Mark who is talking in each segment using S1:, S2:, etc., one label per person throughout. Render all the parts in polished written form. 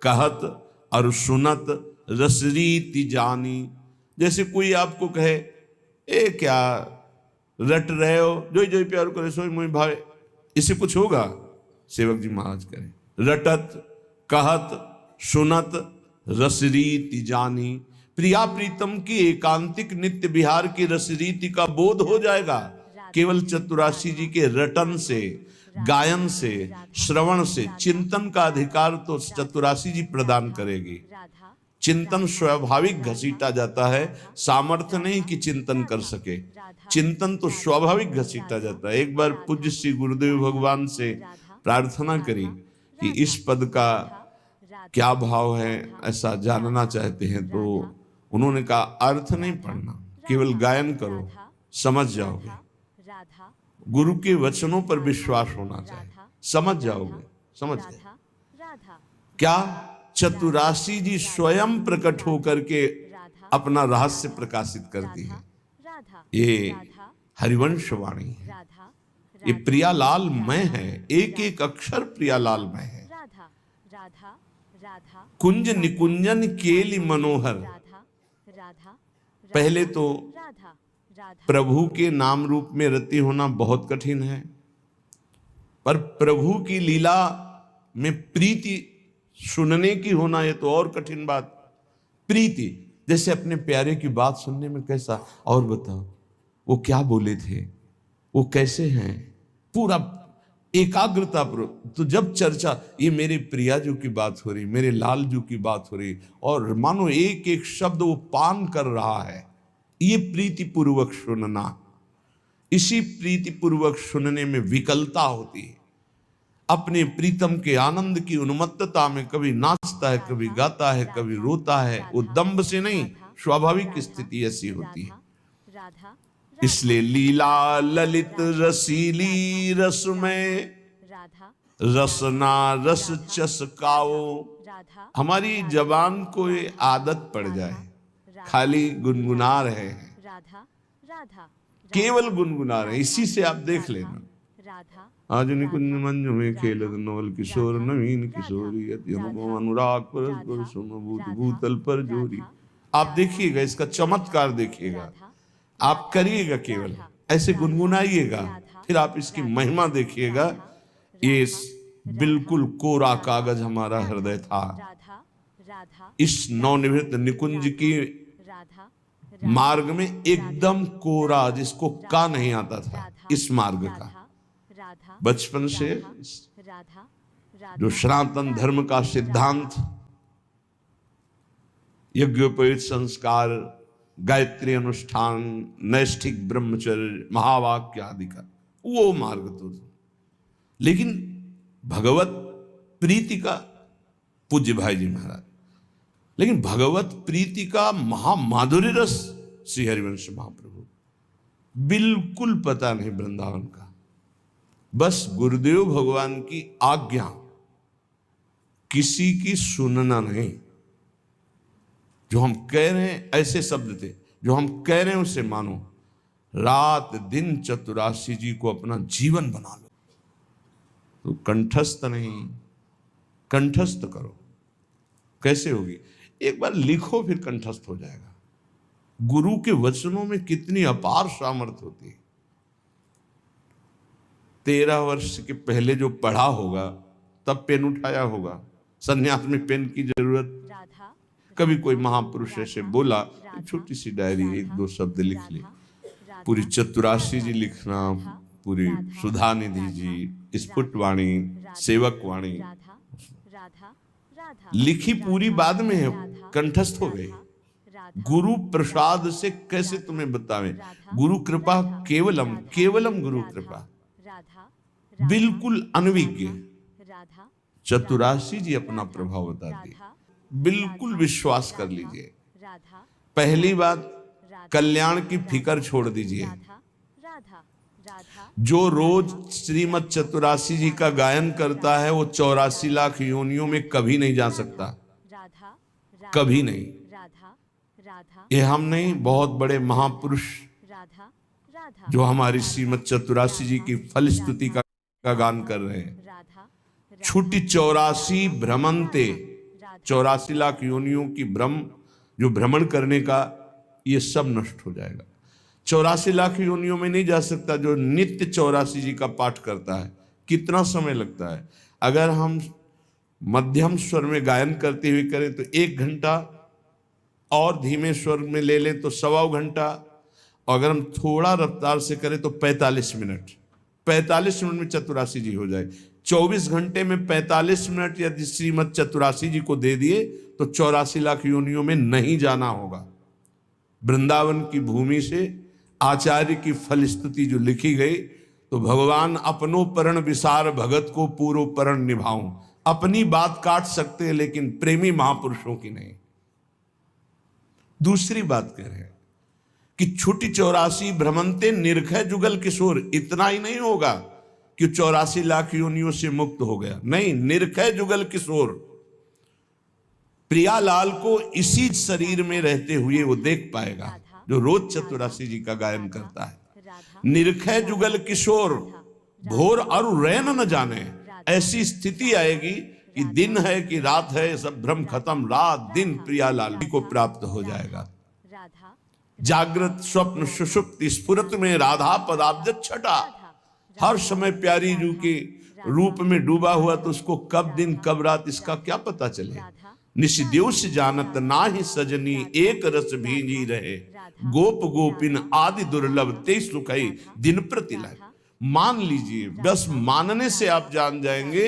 S1: कहत और सुनत रसरीति जानी। जैसे कोई आपको कहे ए क्या रट रहे हो, जो जो प्यार करे सोई मुझे भावे, इससे कुछ होगा? सेवक जी महाराज करें रटत कहत सुनत रसरीति जानी। प्रिया प्रीतम की एकांतिक नित्य विहार की रसरीति का बोध हो जाएगा केवल चतुराशी जी के रटन से, गायन से, श्रवण से। चिंतन का अधिकार तो चतुराशी जी प्रदान करेगी। चिंतन स्वाभाविक घसीटा जाता है, सामर्थ्य नहीं कि चिंतन कर सके। चिंतन तो स्वाभाविक घसीटा जाता है। एक बार पूज्य श्री गुरुदेव भगवान से प्रार्थना करी कि इस पद का क्या भाव है, ऐसा जानना चाहते हैं, तो उन्होंने कहा अर्थ नहीं पढ़ना, केवल गायन करो, समझ जाओगे। गुरु के वचनों पर विश्वास होना चाहिए, समझ जाओगे। समझ गए क्या? चतुराशी जी स्वयं प्रकट होकर के अपना रहस्य प्रकाशित करती है। ये हरिवंश वाणी है, ये प्रियालाल मय है, एक एक अक्षर प्रियालाल मय है। कुंज निकुंजन केली मनोहर। पहले तो प्रभु के नाम रूप में रति होना बहुत कठिन है, पर प्रभु की लीला में प्रीति सुनने की होना ये तो और कठिन बात। प्रीति, जैसे अपने प्यारे की बात सुनने में कैसा, और बताओ वो क्या बोले थे, वो कैसे हैं, पूरा एकाग्रता पर। तो जब चर्चा, ये मेरे प्रियाजू की बात हो रही, मेरे लालजू की बात हो रही, और मानो एक एक शब्द वो पान कर रहा है, ये प्रीति पूर्वक सुनना। इसी प्रीति पूर्वक सुनने में विकलता होती है। अपने प्रीतम के आनंद की उन्मत्तता में कभी नाचता है, कभी गाता है, कभी रोता है। वो दंभ से नहीं, स्वाभाविक स्थिति ऐसी होती है। इसलिए लीला ललित रसीली रस में रसना रस चसकाओ। हमारी जबान को ये आदत पड़ जाए, खाली गुनगुना रहे हैं, केवल गुनगुना रहे हैं। इसी से आप देख लेना, आज निकुंज मंज में खेलत नवल किशोर नवीन किशोरी अति अनुपम अनुराग परस्पर सुमभूत भूतल पर जोरी। आप देखिएगा, इसका चमत्कार देखिएगा, आप करिएगा, केवल ऐसे गुनगुनाइएगा, फिर आप इसकी महिमा देखिएगा। ये बिल्कुल कोरा कागज हमारा हृदय था। इस नवनिवृत्त निकुंज की मार्ग में एकदम कोरा, जिसको का नहीं आता था, इस मार्ग का बचपन से जो सनातन धर्म का सिद्धांत, यज्ञोपवीत संस्कार, गायत्री अनुष्ठान, नैष्ठिक ब्रह्मचर्य, महावाक्य आदि का वो मार्ग तो था। लेकिन भगवत प्रीति का, पूज्य भाई जी महाराज, लेकिन भगवत प्रीति का महामाधुर्य रस श्री हरिवंश महाप्रभु बिल्कुल पता नहीं वृंदावन का। बस गुरुदेव भगवान की आज्ञा, किसी की सुनना नहीं। जो हम कह रहे हैं, ऐसे शब्द थे, जो हम कह रहे हैं उसे मानो। रात दिन चतुराशी जी को अपना जीवन बना लो। तो कंठस्थ नहीं, कंठस्थ करो। कैसे होगी? एक बार लिखो, फिर कंठस्थ हो जाएगा। गुरु के वचनों में कितनी अपार सामर्थ्य होती है। 13 वर्ष के पहले जो पढ़ा होगा, तब पेन उठाया होगा। सन्यास में पेन की जरूरत, कभी कोई महापुरुष ऐसे बोला, छोटी सी डायरी, 1-2 शब्द लिख ली। पूरी चतुराशी जी लिखना, पूरी सुधा निधि जी, स्फुट वाणी, सेवक वाणी लिखी पूरी बाद में है, कंठस्थ हो गई। गुरु प्रसाद से कैसे तुम्हें बतावें? गुरु कृपा केवलम, केवलम गुरु कृपा, बिल्कुल अनविज्ञ। चतुराशी जी अपना प्रभाव बताती, बिल्कुल विश्वास कर लीजिए। पहली बात, कल्याण की फिकर छोड़ दीजिए। जो रोज श्रीमद चतुराशी जी का गायन करता है, वो 84 लाख योनियों में कभी नहीं जा सकता, कभी नहीं। ये हम नहीं, बहुत बड़े महापुरुष जो हमारी श्रीमद चतुराशी जी की फलस्तुति का गान कर रहे हैं। छुटी 84 भ्रमंते, 84 लाख योनियों की जो भ्रमण करने का, ये सब नष्ट हो जाएगा। 84 लाख योनियों में नहीं जा सकता जो नित्य 84 जी का पाठ करता है। कितना समय लगता है? अगर हम मध्यम स्वर में गायन करते हुए करें तो 1 घंटा, और धीमे स्वर में ले लें तो 1.25 घंटा, और अगर हम थोड़ा रफ्तार से करें तो 45 मिनट। 45 मिनट में चतुरासी जी हो जाए। 24 घंटे में 45 मिनट यदि श्रीमद चतुरासी जी को दे दिए तो 84 लाख योनियों में नहीं जाना होगा। वृंदावन की भूमि से आचार्य की फलस्तुति जो लिखी गई, तो भगवान अपनो परण विसार भगत को पूरो परण निभाऊं। अपनी बात काट सकते हैं लेकिन प्रेमी महापुरुषों की नहीं। दूसरी बात कह रहे हैं कि छुटी 84 भ्रमंते निर्खय जुगल किशोर। इतना ही नहीं होगा कि 84 लाख योनियों से मुक्त हो गया, नहीं, निर्खय जुगल किशोर प्रियालाल को इसी शरीर में रहते हुए वो देख पाएगा जो रोज चतुरासी जी का गायन करता है। निर्खय जुगल किशोर भोर अरु रैन न जाने, ऐसी स्थिति आएगी कि दिन है कि रात है, सब भ्रम खत्म, रात दिन प्रियालाल को प्राप्त हो जाएगा। जागृत स्वप्न सुषुप्ति स्फुरत में राधा पदाब्ज छटा। हर समय प्यारी जू के रूप में डूबा हुआ, तो उसको कब दिन कब रात इसका क्या पता चले। निशिद्योष जानत नाही सजनी, एक रस भींजी रहे, गोप गोपिन आदि दुर्लभ ते सुखई दिन प्रतिलय। मान लीजिए, बस मानने से आप जान जाएंगे।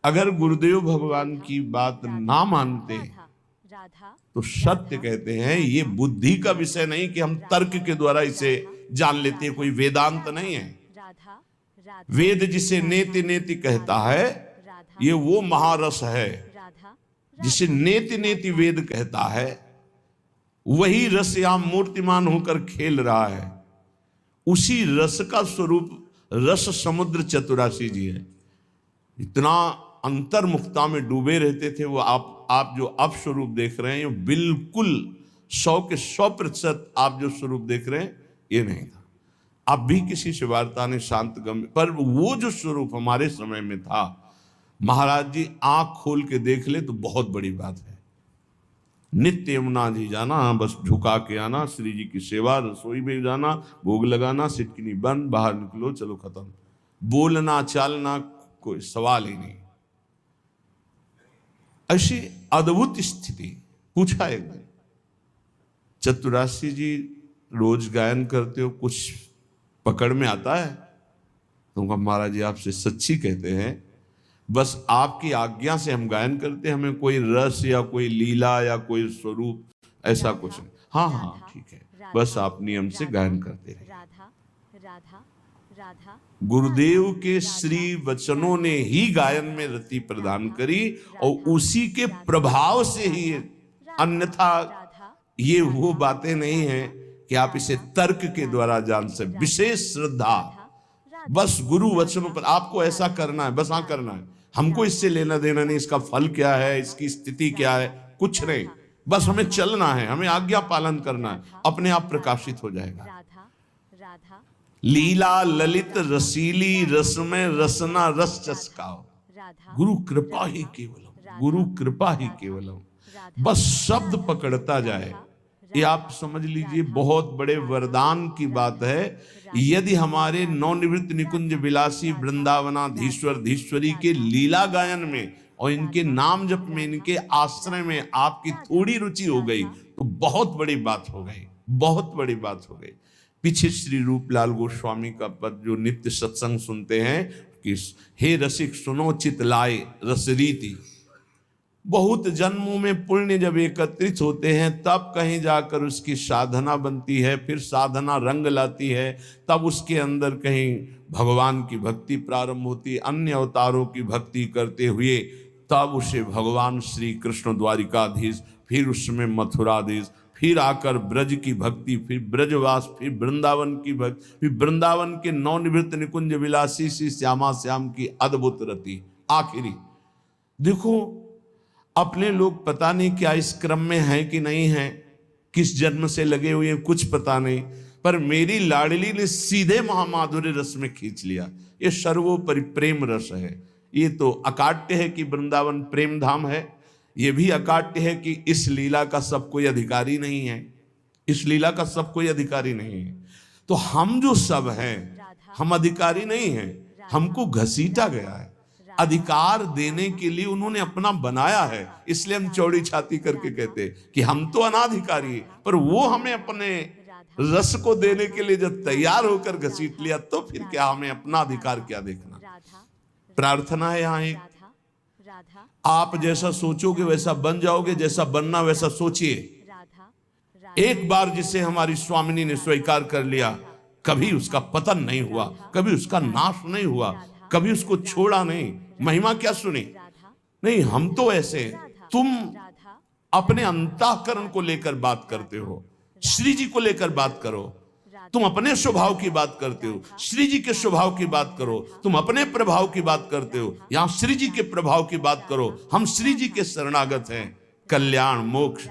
S1: अगर गुरुदेव भगवान की बात ना मानते तो सत्य कहते हैं, ये बुद्धि का विषय नहीं कि हम तर्क के द्वारा इसे जान लेते हैं, कोई वेदांत नहीं है। वेद जिसे नेति नेति कहता है, ये वो महारस है जिसे नेति नेति वेद कहता है। वही रस यहां मूर्तिमान होकर खेल रहा है। उसी रस का स्वरूप रस समुद्र चतुरासी जी है। इतना अंतर्मुखता में डूबे रहते थे वो। आप जो अब स्वरूप देख रहे हैं, ये बिल्कुल 100 के 100% आप जो स्वरूप देख रहे हैं ये नहीं था। अब भी किसी से वार्ता ने शांत गम, पर वो जो स्वरूप हमारे समय में था, महाराज जी आंख खोल के देख ले तो बहुत बड़ी बात है। नित्य यमुना जी जाना, बस झुका के आना, श्री जी की सेवा, रसोई में जाना, भोग लगाना, सिटकिनी बंद, बाहर निकलो, चलो खत्म। बोलना चालना कोई सवाल ही नहीं। ऐसी अद्भुत स्थिति। पूछा एक दिन, चतुरासी जी रोज गायन करते हो, कुछ पकड़ में आता है? तो महाराज जी आपसे सच्ची कहते हैं, बस आपकी आज्ञा से हम गायन करते हैं, हमें कोई रस या कोई लीला या कोई स्वरूप ऐसा कुछ नहीं। हाँ हाँ ठीक है, बस आप नियम से गायन करते रहे। गुरुदेव के श्री वचनों ने ही गायन में रति प्रदान करी, और उसी के प्रभाव से ही, अन्यथा ये वो बातें नहीं है कि आप इसे तर्क के द्वारा जान सकते। विशेष श्रद्धा, बस गुरु वचनों पर आपको ऐसा करना है, बस हाँ करना है। हमको इससे लेना देना नहीं, इसका फल क्या है, इसकी स्थिति क्या है, कुछ नहीं। बस हमें चलना है, हमें आज्ञा पालन करना है, अपने आप प्रकाशित हो जाएगा। लीला ललित रसीली रस में रसना रस चस्काओ। गुरु कृपा ही केवलम, गुरु कृपा ही केवलम। बस शब्द पकड़ता जाए, ये आप समझ लीजिए बहुत बड़े वरदान की बात है। यदि हमारे नवनिवृत्त निकुंज विलासी वृंदावनाधीश्वर धीश्वरी के लीला गायन में और इनके नाम जप में, इनके आश्रय में आपकी थोड़ी रुचि हो गई तो बहुत बड़ी बात हो गई, बहुत बड़ी बात हो गई। पीछे श्री रूपलाल गोस्वामी का पद जो नित्य सत्संग सुनते हैं कि हे रसिक सुनो चित लाए रसरीति। बहुत जन्मों में पुण्य जब एकत्रित होते हैं तब कहीं जाकर उसकी साधना बनती है, फिर साधना रंग लाती है, तब उसके अंदर कहीं भगवान की भक्ति प्रारंभ होती है। अन्य अवतारों की भक्ति करते हुए तब उसे भगवान श्री कृष्ण द्वारिकाधीश, फिर उसमें मथुराधीश, फिर आकर ब्रज की भक्ति, फिर ब्रजवास, फिर वृंदावन की भक्ति, फिर वृंदावन के नवनिवृत्त निकुंज विलासी श्री श्यामा श्याम की अद्भुत रति। आखिरी देखो, अपने लोग पता नहीं क्या इस क्रम में है कि नहीं है, किस जन्म से लगे हुए हैं कुछ पता नहीं, पर मेरी लाडली ने सीधे महामाधुर्य रस में खींच लिया। ये सर्वोपरि प्रेम रस है, ये तो अकाट्य है कि वृंदावन प्रेम धाम है, ये भी अकाट्य है कि इस लीला का सब कोई अधिकारी नहीं है, इस लीला का सब कोई अधिकारी नहीं है। तो हम जो सब हैं हम अधिकारी नहीं हैं, हमको घसीटा गया है, अधिकार देने के लिए उन्होंने अपना बनाया है। इसलिए हम चौड़ी छाती करके कहते हैं कि हम तो अनाधिकारी हैं, पर वो हमें अपने रस को देने के लिए जब तैयार होकर घसीट लिया तो फिर क्या हमें अपना अधिकार क्या देखना। प्रार्थना है यहाँ एक, आप जैसा सोचोगे वैसा बन जाओगे, जैसा बनना वैसा सोचिए। एक बार जिसे हमारी स्वामिनी ने स्वीकार कर लिया, कभी उसका पतन नहीं हुआ, कभी उसका नाश नहीं हुआ, कभी उसको छोड़ा नहीं। महिमा क्या सुनी? नहीं, हम तो ऐसे, तुम अपने अंतःकरण को लेकर बात करते हो, श्री जी को लेकर बात करो। तुम अपने स्वभाव की बात करते हो, श्री जी के स्वभाव की बात करो। तुम अपने प्रभाव की बात करते हो, यहां श्री जी के प्रभाव की बात करो। हम श्री जी के शरणागत हैं, कल्याण मोक्ष